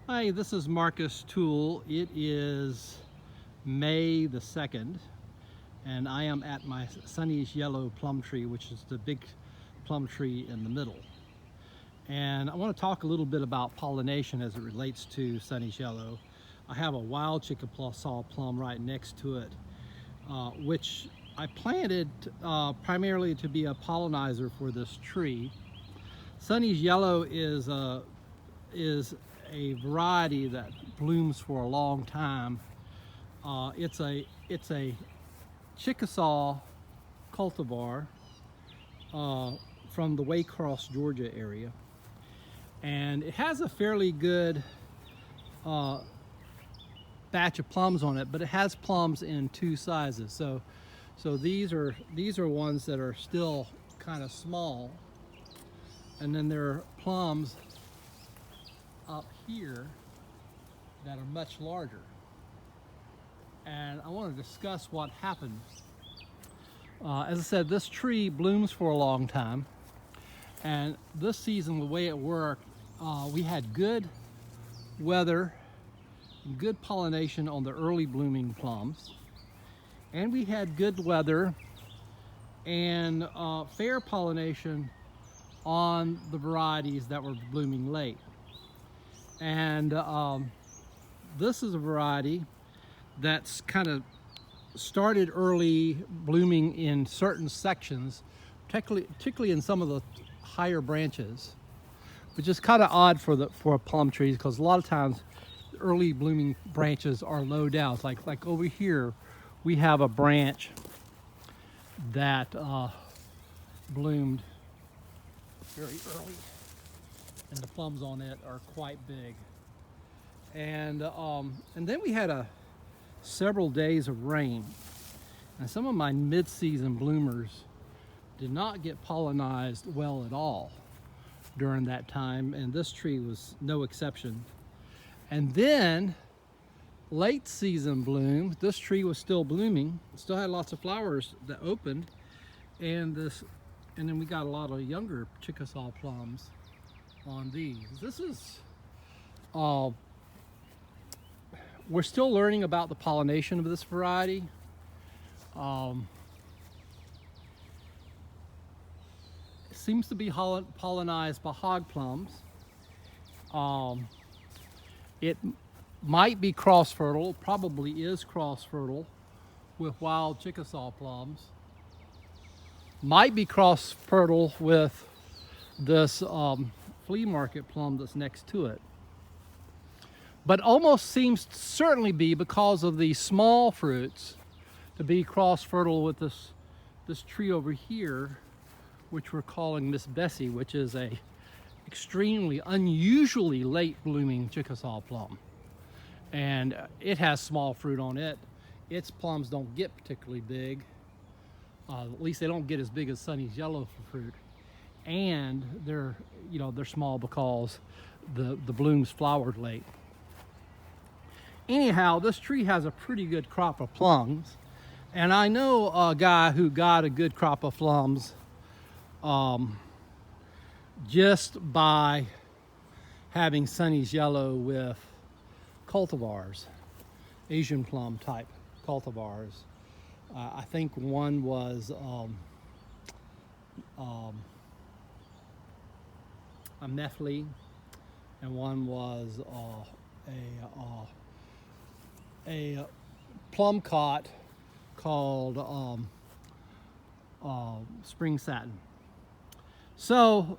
Hi, this is Marcus Toole. It is May the 2nd, and I am at my Sonny's yellow plum tree, which is the big plum tree in the middle. And I want to talk a little bit about pollination as it relates to Sonny's yellow. I have a wild Chickasaw plum right next to it, which I planted primarily to be a pollinizer for this tree. Sonny's yellow is a variety that blooms for a long time. It's a Chickasaw cultivar from the Waycross, Georgia area, and it has a fairly good batch of plums on it, but it has plums in two sizes. So these are ones that are still kind of small, and then there are plums up here that are much larger. And I want to discuss what happened. As I said, this tree blooms for a long time, and this season the way it worked, we had good weather, good pollination on the early blooming plums, and we had good weather and fair pollination on the varieties that were blooming late. And this is a variety that's kind of started early blooming in certain sections, particularly in some of the higher branches, which is kind of odd for plum trees, because a lot of times early blooming branches are low down. It's like over here we have a branch that bloomed very early, and the plums on it are quite big. And then we had several days of rain, and some of my mid-season bloomers did not get pollinized well at all during that time, and this tree was no exception. And then late season bloom, this tree was still blooming, still had lots of flowers that opened, and then we got a lot of younger Chickasaw plums on these. This is we're still learning about the pollination of this variety. It seems to be pollinized by hog plums. It might be cross-fertile, probably is cross-fertile with wild Chickasaw plums. Might be cross-fertile with this flea market plum that's next to it. But almost seems to certainly be, because of the small fruits, to be cross-fertile with this tree over here, which we're calling Miss Bessie, which is a extremely unusually late blooming Chickasaw plum. And it has small fruit on it. Its plums don't get particularly big. At least they don't get as big as Sonny's yellow for fruit. And they're small because the blooms flowered late. Anyhow, this tree has a pretty good crop of plums, and I know a guy who got a good crop of plums just by having Sonny's yellow with cultivars, Asian plum type cultivars. I think one was a Methley, and one was a plum cot called Spring Satin. So,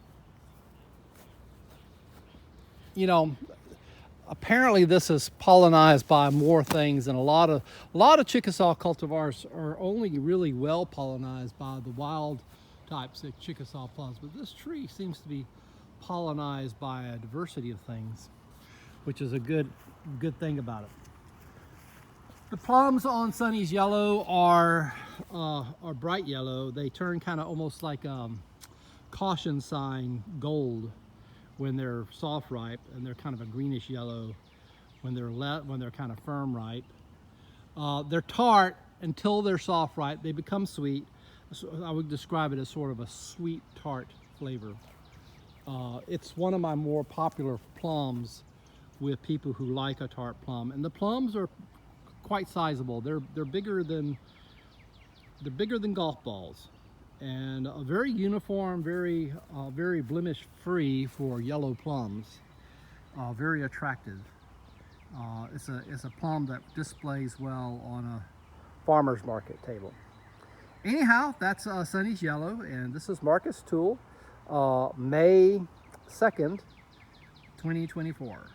apparently this is pollinized by more things, and a lot of Chickasaw cultivars are only really well pollinized by the wild types of Chickasaw plums, but this tree seems to be pollinized by a diversity of things, which is a good thing about it. The plums on Sonny's yellow are bright yellow. They turn kind of almost like caution sign gold when they're soft ripe, and they're kind of a greenish yellow when they're kind of firm ripe. They're tart until they're soft ripe. They become sweet. So I would describe it as sort of a sweet tart flavor. It's one of my more popular plums with people who like a tart plum. And the plums are quite sizable. They're bigger than golf balls, and very uniform, very blemish free for yellow plums. Very attractive. It's a plum that displays well on a farmer's market table. Anyhow, that's Sonny's Yellow, and this is Marcus Toole, May 2nd, 2024.